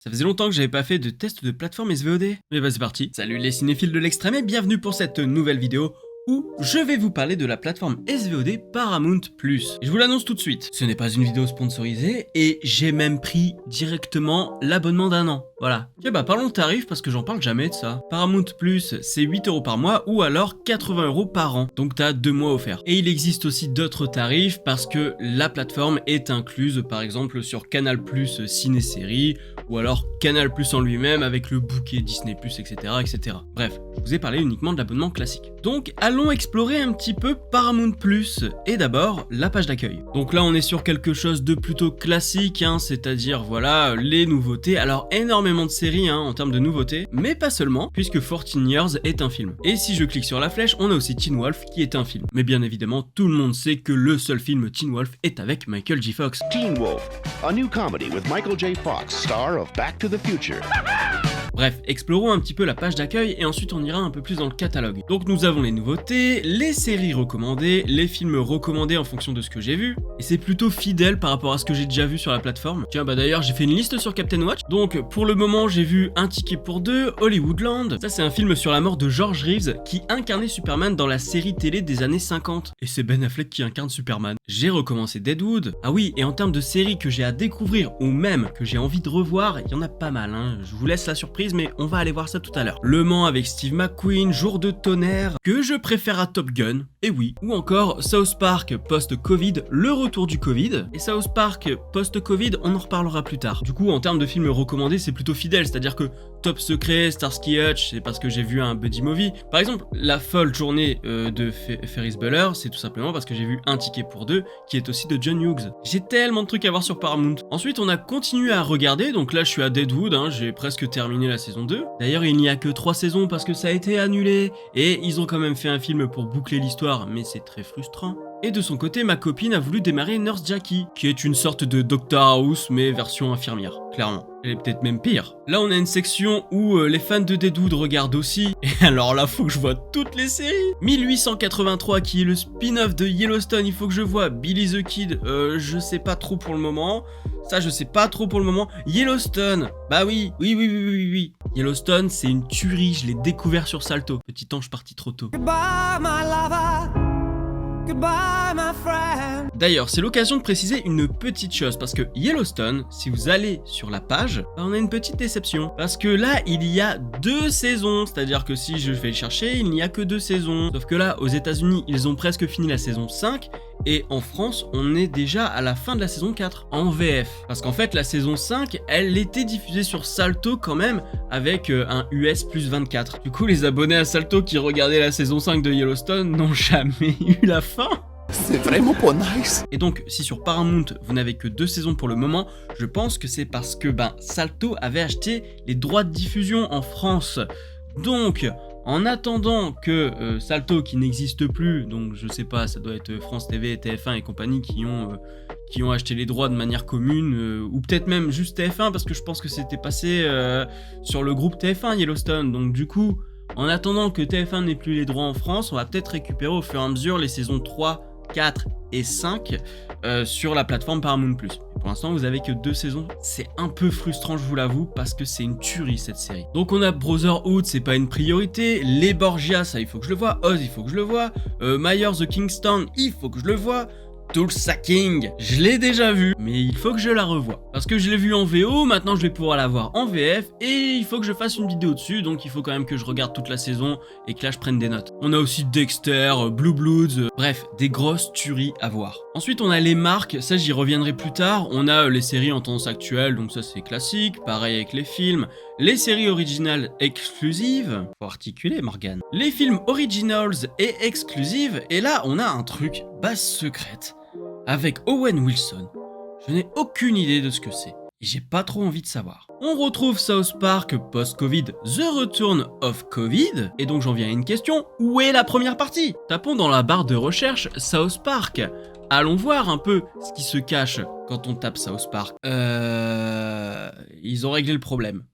Ça faisait longtemps que j'avais pas fait de test de plateforme SVOD. Mais bah c'est parti. Salut les cinéphiles de l'extrême et bienvenue pour cette nouvelle vidéo où je vais vous parler de la plateforme SVOD Paramount+. Et je vous l'annonce tout de suite, ce n'est pas une vidéo sponsorisée et j'ai même pris directement l'abonnement d'un an. Voilà. Ok bah parlons de tarifs parce que j'en parle jamais de ça. Paramount+, c'est 8€ par mois ou alors 80€ par an. Donc t'as 2 mois offerts. Et il existe aussi d'autres tarifs parce que la plateforme est incluse par exemple sur Canal+, ciné-série ou alors Canal+ en lui-même avec le bouquet Disney+, etc., etc. Bref, je vous ai parlé uniquement de l'abonnement classique. Donc allons explorer un petit peu Paramount+, et d'abord la page d'accueil. Donc là on est sur quelque chose de plutôt classique, hein, c'est-à-dire voilà les nouveautés. Alors énormément de séries hein, en termes de nouveautés, mais pas seulement, puisque 14 Years est un film. Et si je clique sur la flèche, on a aussi Teen Wolf qui est un film. Mais bien évidemment, tout le monde sait que le seul film Teen Wolf est avec Michael J. Fox. Teen Wolf, a new comedy with Michael J. Fox, star of Back to the Future. Bref, explorons un petit peu la page d'accueil et ensuite on ira un peu plus dans le catalogue. Donc nous avons les nouveautés, les séries recommandées, les films recommandés en fonction de ce que j'ai vu. Et c'est plutôt fidèle par rapport à ce que j'ai déjà vu sur la plateforme. Tiens bah d'ailleurs j'ai fait une liste sur Captain Watch. Donc pour le moment j'ai vu Un ticket pour deux, Hollywoodland. Ça c'est un film sur la mort de George Reeves qui incarnait Superman dans la série télé des années 50. Et c'est Ben Affleck qui incarne Superman. J'ai recommencé Deadwood. Ah oui, et en termes de séries que j'ai à découvrir ou même que j'ai envie de revoir, il y en a pas mal hein. Je vous laisse la surprise mais on va aller voir ça tout à l'heure. Le Mans avec Steve McQueen, Jour de tonnerre, que je préfère à Top Gun, et oui. Ou encore South Park post-Covid, le retour du Covid. Et South Park post-Covid, on en reparlera plus tard. Du coup, en termes de films recommandés, c'est plutôt fidèle, c'est-à-dire que Top Secret, Starsky Hutch, c'est parce que j'ai vu un buddy movie. Par exemple, La folle journée de Ferris Bueller, c'est tout simplement parce que j'ai vu Un ticket pour deux, qui est aussi de John Hughes. J'ai tellement de trucs à voir sur Paramount. Ensuite, on a continué à regarder, donc là je suis à Deadwood, hein, j'ai presque terminé la saison 2. D'ailleurs, il n'y a que 3 saisons parce que ça a été annulé, et ils ont quand même fait un film pour boucler l'histoire, mais c'est très frustrant. Et de son côté, ma copine a voulu démarrer Nurse Jackie, qui est une sorte de Doctor House, mais version infirmière, clairement. Elle est peut-être même pire. Là, on a une section où les fans de Deadwood regardent aussi, et alors là, faut que je vois toutes les séries. 1883, qui est le spin-off de Yellowstone, il faut que je vois. Billy the Kid, je sais pas trop pour le moment. Ça, je sais pas trop pour le moment. Yellowstone, bah oui. Yellowstone, c'est une tuerie, je l'ai découvert sur Salto. Petit ange parti trop tôt. Goodbye, my lover. Goodbye, my friend. D'ailleurs, c'est l'occasion de préciser une petite chose, parce que Yellowstone, si vous allez sur la page, on a une petite déception. Parce que là, il y a 2 saisons, c'est-à-dire que si je vais le chercher, il n'y a que 2 saisons. Sauf que là, aux États-Unis, ils ont presque fini la saison 5, et en France, on est déjà à la fin de la saison 4, en VF. Parce qu'en fait, la saison 5, elle était diffusée sur Salto quand même, avec un US plus 24. Du coup, les abonnés à Salto qui regardaient la saison 5 de Yellowstone n'ont jamais eu la fin. C'est vraiment pas nice. Et donc, si sur Paramount, vous n'avez que 2 saisons pour le moment, je pense que c'est parce que Salto avait acheté les droits de diffusion en France. Donc, en attendant que Salto, qui n'existe plus, donc je sais pas, ça doit être France TV, TF1 et compagnie qui ont acheté les droits de manière commune, ou peut-être même juste TF1, parce que je pense que c'était passé sur le groupe TF1 Yellowstone. Donc du coup, en attendant que TF1 n'ait plus les droits en France, on va peut-être récupérer au fur et à mesure les saisons 3, 4 et 5 sur la plateforme Paramount+. Pour l'instant, vous avez que 2 saisons. C'est un peu frustrant, je vous l'avoue, parce que c'est une tuerie cette série. Donc on a Brotherhood, c'est pas une priorité. Les Borgia, ça il faut que je le vois. Oz, il faut que je le vois. Myers the Kingston, il faut que je le vois. Tulsa King, je l'ai déjà vu, mais il faut que je la revoie. Parce que je l'ai vu en VO, maintenant je vais pouvoir la voir en VF, et il faut que je fasse une vidéo dessus, donc il faut quand même que je regarde toute la saison, et que là je prenne des notes. On a aussi Dexter, Blue Bloods, bref, des grosses tueries à voir. Ensuite on a les marques, ça j'y reviendrai plus tard, on a les séries en tendance actuelle, donc ça c'est classique, pareil avec les films, les séries originales exclusives, faut articuler Morgane, les films originals et exclusives, et là on a un truc, base secrète, avec Owen Wilson. Je n'ai aucune idée de ce que c'est, et j'ai pas trop envie de savoir. On retrouve South Park post-Covid, The Return of Covid, et donc j'en viens à une question, où est la première partie? Tapons dans la barre de recherche South Park. Allons voir un peu ce qui se cache quand on tape South Park. Ils ont réglé le problème.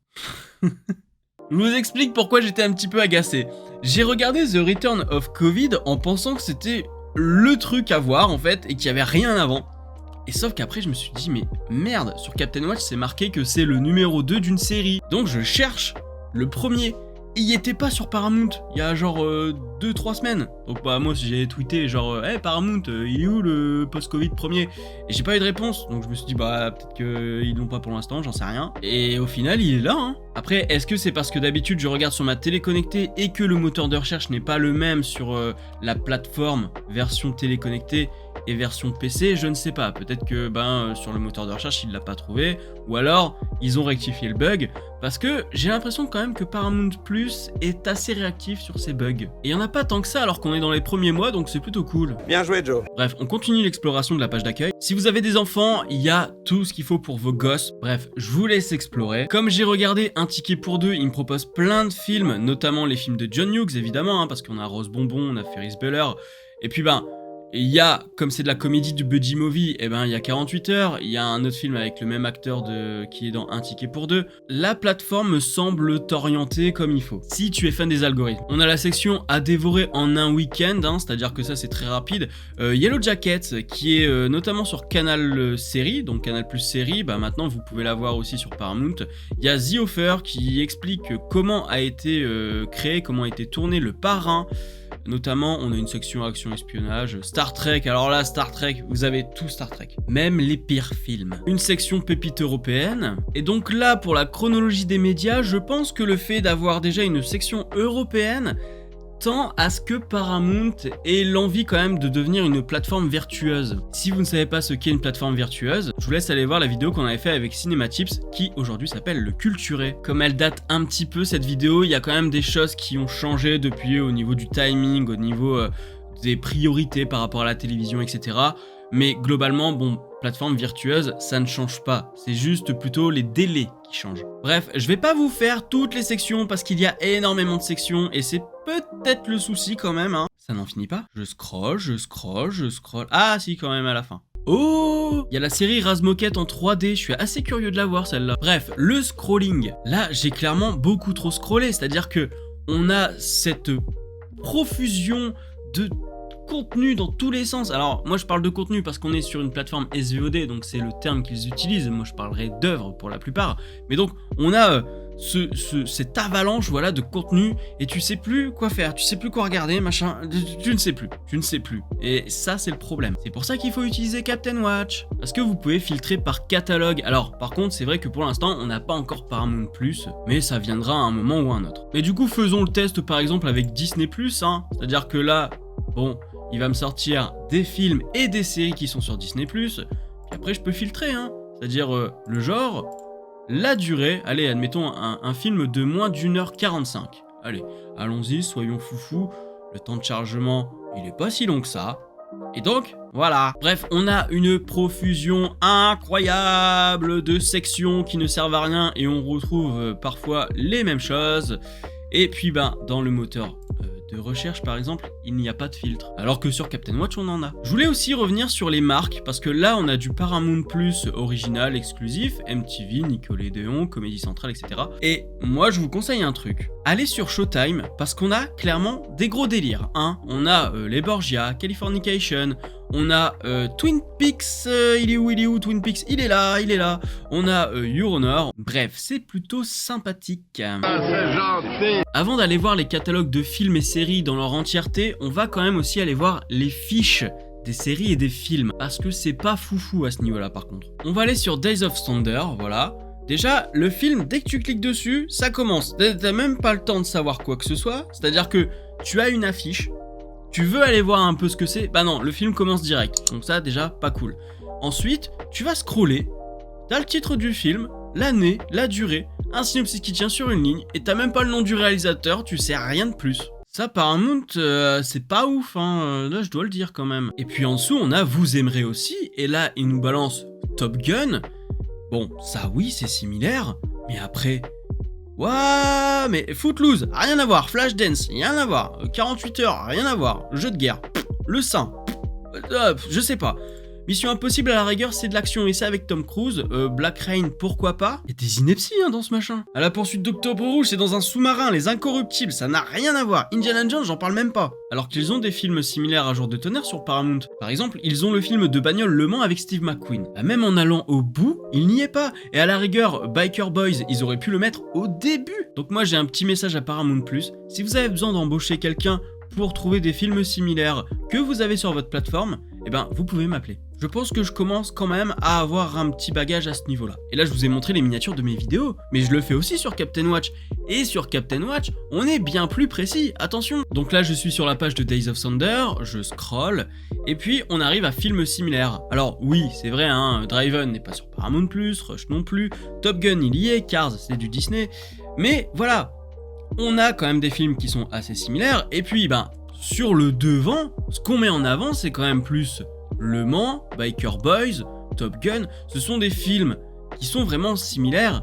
Je vous explique pourquoi j'étais un petit peu agacé. J'ai regardé The Return of Covid en pensant que c'était le truc à voir en fait, et qu'il n'y avait rien avant. Et sauf qu'après je me suis dit mais merde, sur Captain Watch c'est marqué que c'est le numéro 2 d'une série. Donc je cherche le premier. Et il était pas sur Paramount, il y a genre 2-3 semaines. Donc bah moi j'ai tweeté genre hey Paramount, il est où le post-Covid premier? Et j'ai pas eu de réponse, donc je me suis dit bah peut-être qu'ils l'ont pas pour l'instant, j'en sais rien. Et au final il est là hein. Après est-ce que c'est parce que d'habitude je regarde sur ma télé connectée et que le moteur de recherche n'est pas le même sur la plateforme version télé connectée et version PC, je ne sais pas. Peut-être que sur le moteur de recherche il l'a pas trouvé, ou alors ils ont rectifié le bug, parce que j'ai l'impression quand même que Paramount Plus est assez réactif sur ces bugs. Et il y en a pas tant que ça alors qu'on est dans les premiers mois, donc c'est plutôt cool. Bien joué Joe. Bref, on continue l'exploration de la page d'accueil. Si vous avez des enfants, il y a tout ce qu'il faut pour vos gosses. Bref, je vous laisse explorer. Comme j'ai regardé Un ticket pour deux, il me propose plein de films, notamment les films de John Hughes évidemment, hein, parce qu'on a Rose Bonbon, on a Ferris Bueller, et puis il y a, comme c'est de la comédie du buddy movie, il y a 48 heures, il y a un autre film avec le même acteur qui est dans Un ticket pour deux. La plateforme me semble t'orienter comme il faut, si tu es fan des algorithmes. On a la section à dévorer en un week-end, hein, c'est-à-dire que ça c'est très rapide. Yellow Jacket, qui est notamment sur Canal Série, donc Canal Plus Série, maintenant vous pouvez la voir aussi sur Paramount. Il y a The Offer qui explique comment a été créé, comment a été tourné Le Parrain. Notamment, on a une section action espionnage, Star Trek, alors là, Star Trek, vous avez tout Star Trek, même les pires films. Une section pépite européenne, et donc là, pour la chronologie des médias, je pense que le fait d'avoir déjà une section européenne tend à ce que Paramount ait l'envie quand même de devenir une plateforme vertueuse. Si vous ne savez pas ce qu'est une plateforme vertueuse, je vous laisse aller voir la vidéo qu'on avait fait avec Cinématips, qui aujourd'hui s'appelle Le Culturé. Comme elle date un petit peu cette vidéo, il y a quand même des choses qui ont changé depuis au niveau du timing, au niveau des priorités par rapport à la télévision, etc. Mais globalement, plateforme vertueuse, ça ne change pas. C'est juste plutôt les délais qui changent. Bref, je vais pas vous faire toutes les sections parce qu'il y a énormément de sections et c'est peut-être le souci quand même, hein. Ça n'en finit pas. Je scroll. Ah si, quand même à la fin. Oh, il y a la série Razmoket en 3D, je suis assez curieux de la voir celle-là. Bref, le scrolling. Là, j'ai clairement beaucoup trop scrollé, c'est-à-dire que on a cette profusion de contenu dans tous les sens. Alors moi je parle de contenu parce qu'on est sur une plateforme SVOD, donc c'est le terme qu'ils utilisent. Moi je parlerai d'œuvres pour la plupart. Mais donc on a cette avalanche de contenu et tu sais plus quoi faire, tu sais plus quoi regarder, machin, tu ne sais plus. Et ça c'est le problème. C'est pour ça qu'il faut utiliser Captain Watch, parce que vous pouvez filtrer par catalogue. Alors par contre c'est vrai que pour l'instant on n'a pas encore Paramount Plus, mais ça viendra à un moment ou à un autre. Et du coup faisons le test par exemple avec Disney Plus, hein. C'est-à-dire que là, il va me sortir des films et des séries qui sont sur Disney+, puis après je peux filtrer, hein. C'est-à-dire le genre, la durée, allez, admettons un film de moins d'1h45. Allez, allons-y, soyons foufous, le temps de chargement, il est pas si long que ça. Et donc, voilà. Bref, on a une profusion incroyable de sections qui ne servent à rien et on retrouve parfois les mêmes choses. Et puis, dans le moteur de recherche par exemple, il n'y a pas de filtre, alors que sur Captain Watch on en a. Je voulais aussi revenir sur les marques, parce que là on a du Paramount Plus original, exclusif, MTV, Nickelodeon, Comédie Centrale, etc. Et moi je vous conseille un truc, allez sur Showtime, parce qu'on a clairement des gros délires, hein. On a les Borgia, Californication, on a Twin Peaks, il est où Twin Peaks, il est là. On a Your Honor, bref, c'est plutôt sympathique. Avant d'aller voir les catalogues de films et séries dans leur entièreté, on va quand même aussi aller voir les fiches des séries et des films, parce que c'est pas foufou à ce niveau-là par contre. On va aller sur Days of Thunder, voilà. Déjà, le film, dès que tu cliques dessus, ça commence. T'as même pas le temps de savoir quoi que ce soit, c'est-à-dire que tu as une affiche, tu veux aller voir un peu ce que c'est, non, le film commence direct, donc ça déjà pas cool. Ensuite, tu vas scroller, t'as le titre du film, l'année, la durée, un synopsis qui tient sur une ligne, et t'as même pas le nom du réalisateur, tu sais rien de plus. Ça, Paramount, c'est pas ouf, hein, là je dois le dire quand même. Et puis en dessous, on a Vous aimerez aussi, et là, il nous balance Top Gun. Bon, ça oui, c'est similaire, mais après... Ouah, mais Footloose, rien à voir, Flashdance, rien à voir, 48 heures, rien à voir, jeu de guerre, le sein, je sais pas. Mission Impossible à la rigueur c'est de l'action et c'est avec Tom Cruise, Black Rain pourquoi pas. Il y a des inepties dans ce machin. À la poursuite d'Octobre Rouge c'est dans un sous-marin, les Incorruptibles, ça n'a rien à voir. Indiana Jones j'en parle même pas. Alors qu'ils ont des films similaires à Jour de Tonnerre sur Paramount. Par exemple, ils ont le film de bagnole Le Mans avec Steve McQueen. Bah, même en allant au bout, il n'y est pas. Et à la rigueur, Biker Boys, ils auraient pu le mettre au début. Donc moi j'ai un petit message à Paramount+. Si vous avez besoin d'embaucher quelqu'un pour trouver des films similaires que vous avez sur votre plateforme, eh ben vous pouvez m'appeler. Je pense que je commence quand même à avoir un petit bagage à ce niveau-là. Et là je vous ai montré les miniatures de mes vidéos, mais je le fais aussi sur Captain Watch. Et sur Captain Watch, on est bien plus précis, attention. Donc là je suis sur la page de Days of Thunder, je scroll, et puis on arrive à films similaires. Alors oui, c'est vrai, Driven n'est pas sur Paramount+, Rush non plus, Top Gun il y est, Cars c'est du Disney, mais voilà, on a quand même des films qui sont assez similaires, et puis sur le devant, ce qu'on met en avant c'est quand même plus Le Mans, Biker Boys, Top Gun, ce sont des films qui sont vraiment similaires.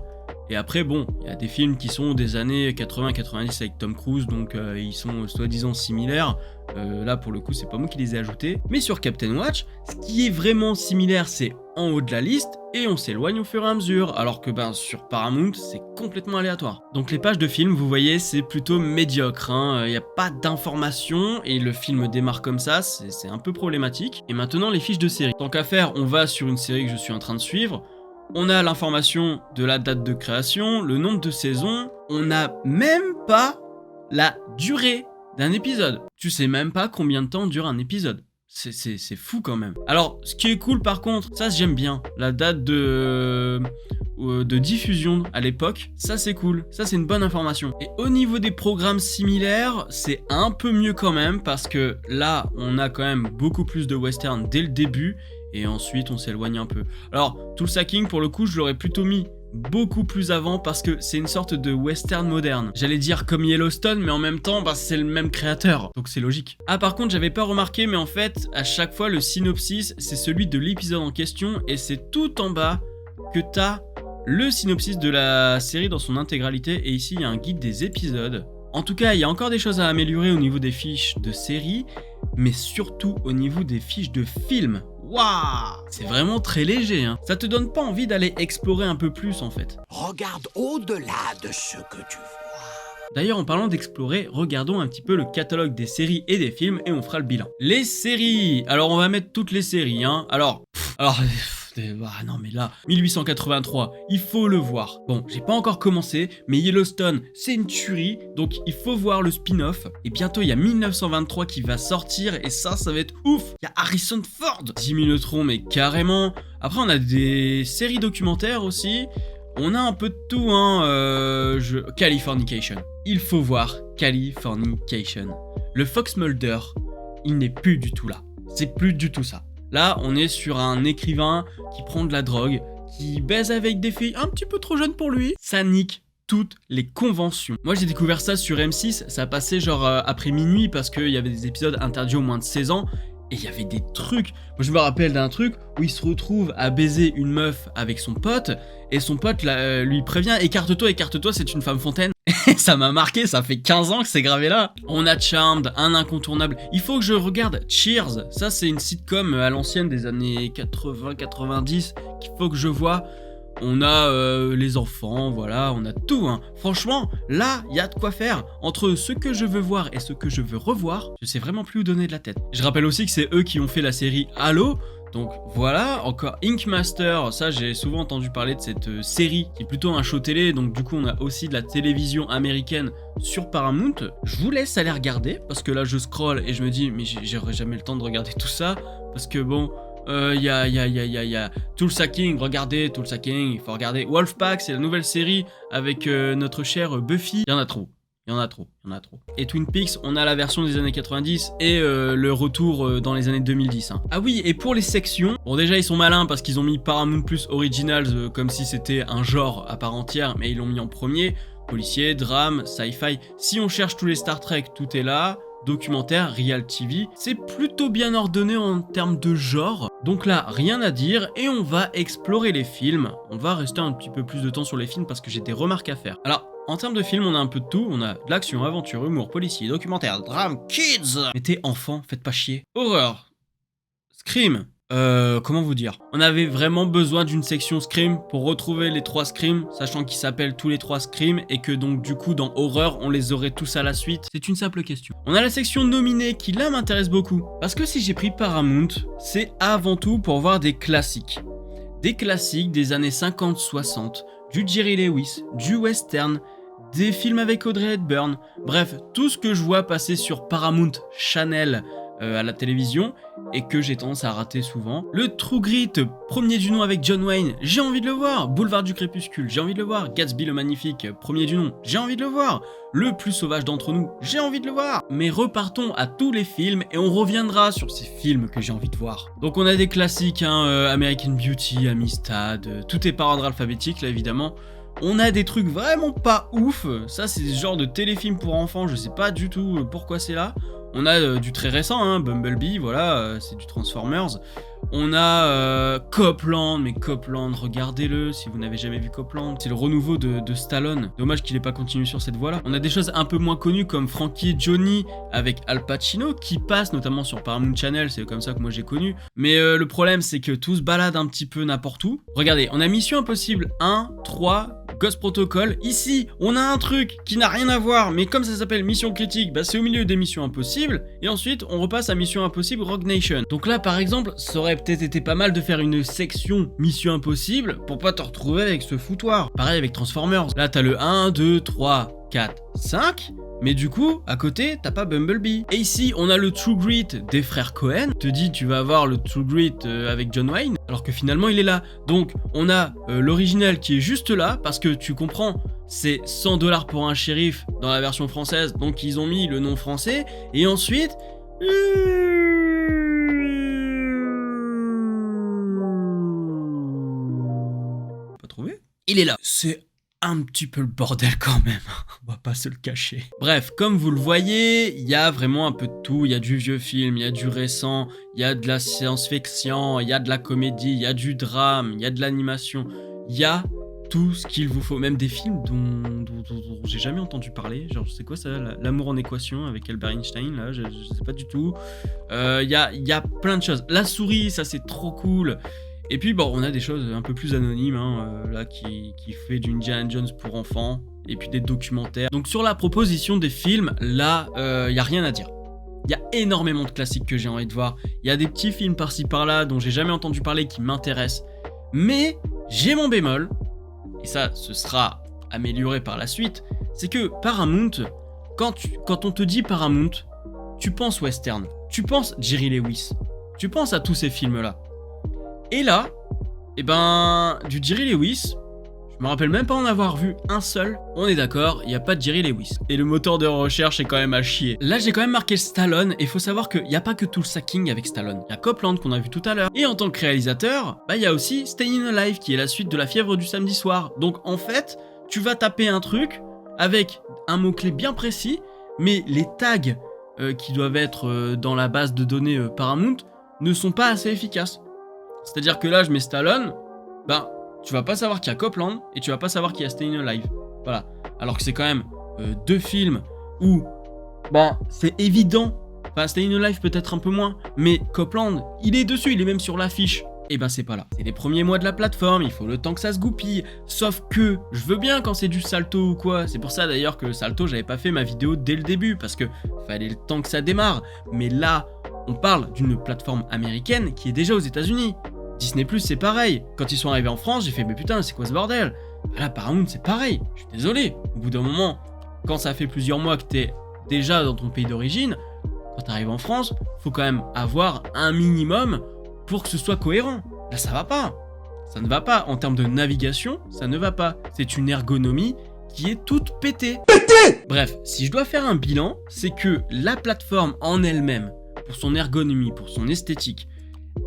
Et après bon, il y a des films qui sont des années 80-90 avec Tom Cruise, donc ils sont soi-disant similaires. Là pour le coup c'est pas moi qui les ai ajoutés. Mais sur Captain Watch, ce qui est vraiment similaire c'est en haut de la liste et on s'éloigne au fur et à mesure. Alors que sur Paramount c'est complètement aléatoire. Donc les pages de films vous voyez c'est plutôt médiocre, il n'y a pas d'informations et le film démarre comme ça, c'est un peu problématique. Et maintenant les fiches de série. Tant qu'à faire on va sur une série que je suis en train de suivre. On a l'information de la date de création, le nombre de saisons, on n'a même pas la durée d'un épisode. Tu sais même pas combien de temps dure un épisode. C'est fou quand même. Alors, ce qui est cool par contre, ça j'aime bien, la date de diffusion à l'époque, ça c'est cool, ça c'est une bonne information. Et au niveau des programmes similaires, c'est un peu mieux quand même, parce que là, on a quand même beaucoup plus de western dès le début, et ensuite on s'éloigne un peu. Alors, Tulsa King pour le coup, je l'aurais plutôt mis beaucoup plus avant parce que c'est une sorte de western moderne. J'allais dire comme Yellowstone, mais en même temps c'est le même créateur, donc c'est logique. Ah par contre j'avais pas remarqué, mais en fait à chaque fois le synopsis c'est celui de l'épisode en question et c'est tout en bas que t'as le synopsis de la série dans son intégralité, et ici il y a un guide des épisodes. En tout cas il y a encore des choses à améliorer au niveau des fiches de série, mais surtout au niveau des fiches de films. Waouh, c'est vraiment très léger, Ça te donne pas envie d'aller explorer un peu plus en fait. Regarde au-delà de ce que tu vois. D'ailleurs, en parlant d'explorer, regardons un petit peu le catalogue des séries et des films et on fera le bilan. Les séries. Alors on va mettre toutes les séries, non mais là, 1883, il faut le voir. Bon, j'ai pas encore commencé, mais Yellowstone, c'est une tuerie, donc il faut voir le spin-off. Et bientôt, il y a 1923 qui va sortir, et ça va être ouf. Il y a Harrison Ford, 10 Minutron, mais carrément. Après, on a des séries documentaires aussi. On a un peu de tout, Californication. Il faut voir Californication. Le Fox Mulder, il n'est plus du tout là. C'est plus du tout ça. Là, on est sur un écrivain qui prend de la drogue, qui baise avec des filles un petit peu trop jeunes pour lui. Ça nique toutes les conventions. Moi, j'ai découvert ça sur M6, ça passait genre après minuit parce qu'il y avait des épisodes interdits aux moins de 16 ans. Et il y avait des trucs. Moi, je me rappelle d'un truc où il se retrouve à baiser une meuf avec son pote. Et son pote lui prévient, écarte-toi, c'est une femme fontaine. Et ça m'a marqué, ça fait 15 ans que c'est gravé là. On a Charmed, un incontournable. Il faut que je regarde Cheers. Ça, c'est une sitcom à l'ancienne des années 80-90 qu'il faut que je vois. On a les enfants, voilà, on a tout. Franchement, là, il y a de quoi faire. Entre ce que je veux voir et ce que je veux revoir, je sais vraiment plus où donner de la tête. Je rappelle aussi que c'est eux qui ont fait la série Halo. Donc voilà, encore Ink Master, ça j'ai souvent entendu parler de cette série qui est plutôt un show télé, donc du coup on a aussi de la télévision américaine sur Paramount. Je vous laisse aller regarder, parce que là je scroll et je me dis mais j'aurai jamais le temps de regarder tout ça, parce que bon, il y a Tulsa King, regardez Tulsa King, il faut regarder Wolfpack, c'est la nouvelle série avec notre chère Buffy, il y en a trop. Et Twin Peaks, on a la version des années 90 et le retour dans les années 2010. Ah oui, et pour les sections, bon déjà ils sont malins parce qu'ils ont mis Paramount Plus Originals comme si c'était un genre à part entière, mais ils l'ont mis en premier. Policier, drame, sci-fi. Si on cherche tous les Star Trek, tout est là. Documentaire, Real TV, c'est plutôt bien ordonné en termes de genre. Donc là, rien à dire et on va explorer les films. On va rester un petit peu plus de temps sur les films parce que j'ai des remarques à faire. Alors, en termes de films, on a un peu de tout. On a de l'action, aventure, humour, policier, documentaire, drame, kids. Mais t'es enfant, faites pas chier. Horreur, scream, comment vous dire, on avait vraiment besoin d'une section Scream pour retrouver les 3 Scream, sachant qu'ils s'appellent tous les 3 Scream et que donc du coup dans Horreur on les aurait tous à la suite. C'est une simple question. On a la section nominée qui là m'intéresse beaucoup, parce que si j'ai pris Paramount, c'est avant tout pour voir des classiques. Des classiques des années 50-60, du Jerry Lewis, du western, des films avec Audrey Hepburn, bref, tout ce que je vois passer sur Paramount Channel à la télévision et que j'ai tendance à rater souvent. Le True Grit, premier du nom avec John Wayne, j'ai envie de le voir. Boulevard du Crépuscule, j'ai envie de le voir. Gatsby le Magnifique, premier du nom, j'ai envie de le voir. Le plus sauvage d'entre nous, j'ai envie de le voir. Mais repartons à tous les films et on reviendra sur ces films que j'ai envie de voir. Donc on a des classiques, American Beauty, Amistad, tout est par ordre alphabétique là évidemment. On a des trucs vraiment pas ouf, ça c'est ce genre de téléfilm pour enfants, je sais pas du tout pourquoi c'est là. On a du très récent, Bumblebee, voilà, c'est du Transformers. On a Copland, mais Copland, regardez-le si vous n'avez jamais vu Copland. C'est le renouveau de Stallone. Dommage qu'il n'ait pas continué sur cette voie-là. On a des choses un peu moins connues comme Frankie et Johnny avec Al Pacino qui passe notamment sur Paramount Channel, c'est comme ça que moi j'ai connu. Mais le problème c'est que tout se balade un petit peu n'importe où. Regardez, on a Mission Impossible 1, 3, Ghost Protocol. Ici, on a un truc qui n'a rien à voir, mais comme ça s'appelle Mission Critique, bah c'est au milieu des Missions Impossibles. Et ensuite, on repasse à Mission Impossible Rogue Nation. Donc là, par exemple, ça aurait peut-être été pas mal de faire une section Mission Impossible pour pas te retrouver avec ce foutoir. Pareil avec Transformers. Là, t'as le 1, 2, 3, 4, 5. Mais du coup, à côté, t'as pas Bumblebee. Et ici, on a le True Grit des frères Cohen. Te dit, tu vas avoir le True Grit avec John Wayne, alors que finalement, il est là. Donc, on a l'original qui est juste là, parce que tu comprends, c'est 100$ pour un shérif dans la version française. Donc, ils ont mis le nom français. Et ensuite... Pas trouvé ? Il est là. C'est un petit peu le bordel quand même, on va pas se le cacher. Bref, comme vous le voyez, il y a vraiment un peu de tout, il y a du vieux film, il y a du récent, il y a de la science-fiction, il y a de la comédie, il y a du drame, il y a de l'animation, il y a tout ce qu'il vous faut, même des films dont j'ai jamais entendu parler, genre c'est quoi ça, L'amour en équation avec Albert Einstein, là, je sais pas du tout, il y a plein de choses. La souris, ça c'est trop cool. Et puis bon, on a des choses un peu plus anonymes, là, qui fait du Indiana Jones pour enfants, et puis des documentaires. Donc sur la proposition des films, là, y a rien à dire. Il y a énormément de classiques que j'ai envie de voir. Il y a des petits films par-ci par-là dont j'ai jamais entendu parler qui m'intéressent. Mais j'ai mon bémol, et ça, ce sera amélioré par la suite, c'est que Paramount, quand on te dit Paramount, tu penses western, tu penses Jerry Lewis, tu penses à tous ces films-là. Et là, du Jerry Lewis, je me rappelle même pas en avoir vu un seul. On est d'accord, il n'y a pas de Jerry Lewis. Et le moteur de recherche est quand même à chier. Là, j'ai quand même marqué Stallone, et il faut savoir qu'il n'y a pas que tout le sacking avec Stallone. Il y a Copland qu'on a vu tout à l'heure. Et en tant que réalisateur, il y a aussi Staying Alive, qui est la suite de La fièvre du samedi soir. Donc en fait, tu vas taper un truc avec un mot-clé bien précis, mais les tags qui doivent être dans la base de données Paramount ne sont pas assez efficaces. C'est-à-dire que là, je mets Stallone, tu vas pas savoir qu'il y a Copland et tu vas pas savoir qu'il y a Staying Alive. Voilà. Alors que c'est quand même deux films où c'est évident. Enfin, Staying Alive peut-être un peu moins, mais Copland, il est dessus, il est même sur l'affiche. Et c'est pas là. C'est les premiers mois de la plateforme, il faut le temps que ça se goupille. Sauf que je veux bien quand c'est du salto ou quoi. C'est pour ça d'ailleurs que salto, j'avais pas fait ma vidéo dès le début parce que fallait le temps que ça démarre. Mais là, on parle d'une plateforme américaine qui est déjà aux États-Unis. Disney+, c'est pareil. Quand ils sont arrivés en France, j'ai fait mais putain, c'est quoi ce bordel ? Là, Paramount, c'est pareil. Je suis désolé. Au bout d'un moment, quand ça fait plusieurs mois que t'es déjà dans ton pays d'origine, quand t'arrives en France, faut quand même avoir un minimum pour que ce soit cohérent. Là, ça va pas. Ça ne va pas. En termes de navigation, ça ne va pas. C'est une ergonomie qui est toute pétée. Bref, si je dois faire un bilan, c'est que la plateforme en elle-même, pour son ergonomie, pour son esthétique,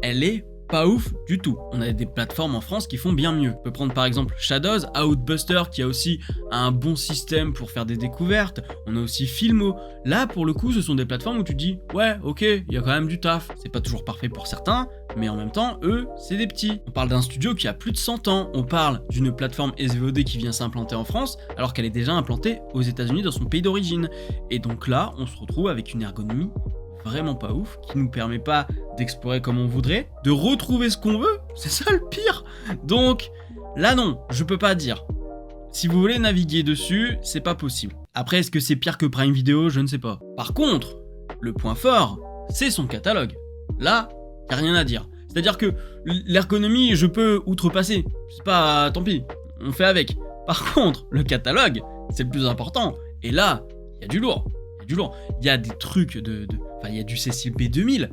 elle est pas ouf du tout. On a des plateformes en France qui font bien mieux. On peut prendre par exemple Shadows, Outbuster qui a aussi un bon système pour faire des découvertes. On a aussi Filmo. Là pour le coup ce sont des plateformes où tu te dis ouais ok, il y a quand même du taf. C'est pas toujours parfait pour certains, mais en même temps eux c'est des petits. On parle d'un studio qui a plus de 100 ans. On parle d'une plateforme SVOD qui vient s'implanter en France alors qu'elle est déjà implantée aux États-Unis dans son pays d'origine. Et donc là on se retrouve avec une ergonomie vraiment pas ouf, qui nous permet pas d'explorer comme on voudrait, de retrouver ce qu'on veut, c'est ça le pire. Donc là non, je peux pas dire. Si vous voulez naviguer dessus, c'est pas possible. Après, est-ce que c'est pire que Prime Video? Je ne sais pas. Par contre, le point fort, c'est son catalogue. Là, y a rien à dire. C'est-à-dire que l'ergonomie, je peux outrepasser. C'est pas... tant pis, on fait avec. Par contre, le catalogue, c'est le plus important. Et là, il y a du lourd. Il y a des trucs Enfin, il y a du Cecil B 2000.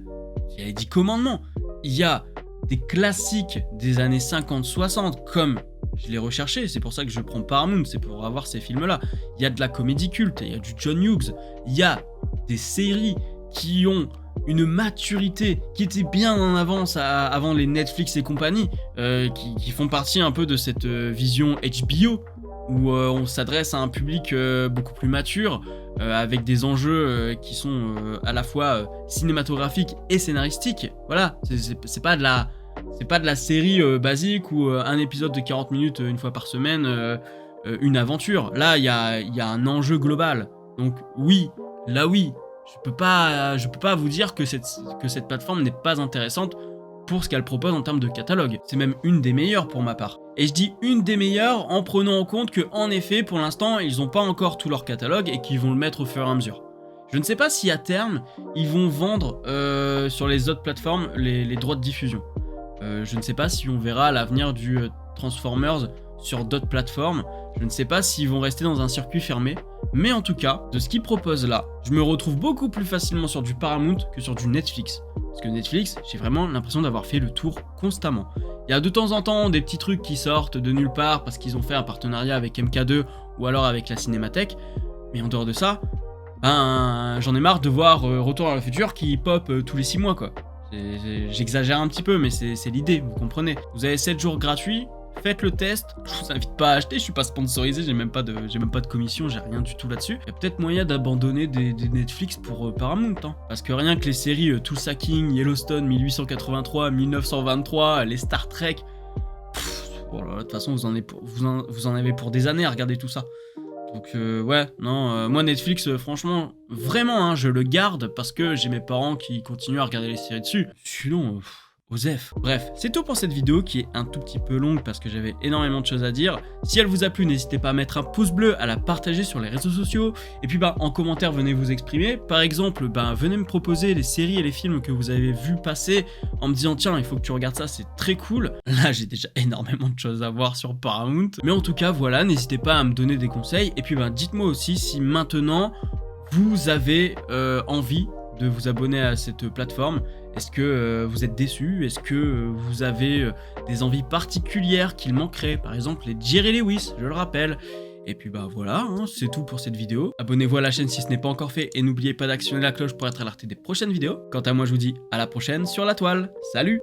Il y a les 10 commandements. Il y a des classiques des années 50-60, comme... Je l'ai recherché, c'est pour ça que je prends Paramount, c'est pour avoir ces films-là. Il y a de la comédie culte, il y a du John Hughes, il y a des séries qui ont une maturité, qui étaient bien en avance avant les Netflix et compagnie, qui font partie un peu de cette vision HBO, où on s'adresse à un public beaucoup plus mature, avec des enjeux qui sont à la fois cinématographiques et scénaristiques. Voilà, c'est pas de la série basique ou un épisode de 40 minutes une fois par semaine, une aventure. Là, il y a un enjeu global. Donc oui, je peux pas vous dire que cette plateforme n'est pas intéressante pour ce qu'elle propose en termes de catalogue. C'est même une des meilleures pour ma part. Et je dis une des meilleures en prenant en compte que, en effet, pour l'instant, ils n'ont pas encore tout leur catalogue et qu'ils vont le mettre au fur et à mesure. Je ne sais pas si à terme, ils vont vendre sur les autres plateformes les droits de diffusion. Je ne sais pas si on verra l'avenir du Transformers sur d'autres plateformes. Je ne sais pas s'ils vont rester dans un circuit fermé. Mais en tout cas, de ce qu'ils proposent là, je me retrouve beaucoup plus facilement sur du Paramount que sur du Netflix. Parce que Netflix, j'ai vraiment l'impression d'avoir fait le tour constamment. Il y a de temps en temps des petits trucs qui sortent de nulle part parce qu'ils ont fait un partenariat avec MK2 ou alors avec la Cinémathèque. Mais en dehors de ça, j'en ai marre de voir Retour vers le futur qui pop tous les 6 mois quoi. J'exagère un petit peu, mais c'est l'idée, vous comprenez. Vous avez 7 jours gratuits, faites le test. Je vous invite pas à acheter, je suis pas sponsorisé, j'ai même pas de commission, j'ai rien du tout là-dessus. Il y a peut-être moyen d'abandonner des Netflix pour Paramount, hein. Parce que rien que les séries Tulsa-King, Yellowstone, 1883, 1923, les Star Trek... de toute façon, vous en avez pour des années à regarder tout ça. Donc ouais, non, moi Netflix, franchement, vraiment, hein, je le garde parce que j'ai mes parents qui continuent à regarder les séries dessus. Sinon, Osef. Bref, c'est tout pour cette vidéo qui est un tout petit peu longue parce que j'avais énormément de choses à dire. Si elle vous a plu, n'hésitez pas à mettre un pouce bleu, à la partager sur les réseaux sociaux. Et puis en commentaire, venez vous exprimer. Par exemple, venez me proposer les séries et les films que vous avez vus passer en me disant tiens, il faut que tu regardes ça, c'est très cool. Là, j'ai déjà énormément de choses à voir sur Paramount. Mais en tout cas, voilà, n'hésitez pas à me donner des conseils. Et puis dites-moi aussi si maintenant vous avez envie de vous abonner à cette plateforme. Est-ce que vous êtes déçus? Est-ce que vous avez des envies particulières qu'il manquerait? Par exemple les Jerry Lewis, je le rappelle. Et puis voilà, hein, c'est tout pour cette vidéo. Abonnez-vous à la chaîne si ce n'est pas encore fait et n'oubliez pas d'actionner la cloche pour être alerté des prochaines vidéos. Quant à moi, je vous dis à la prochaine sur la toile. Salut!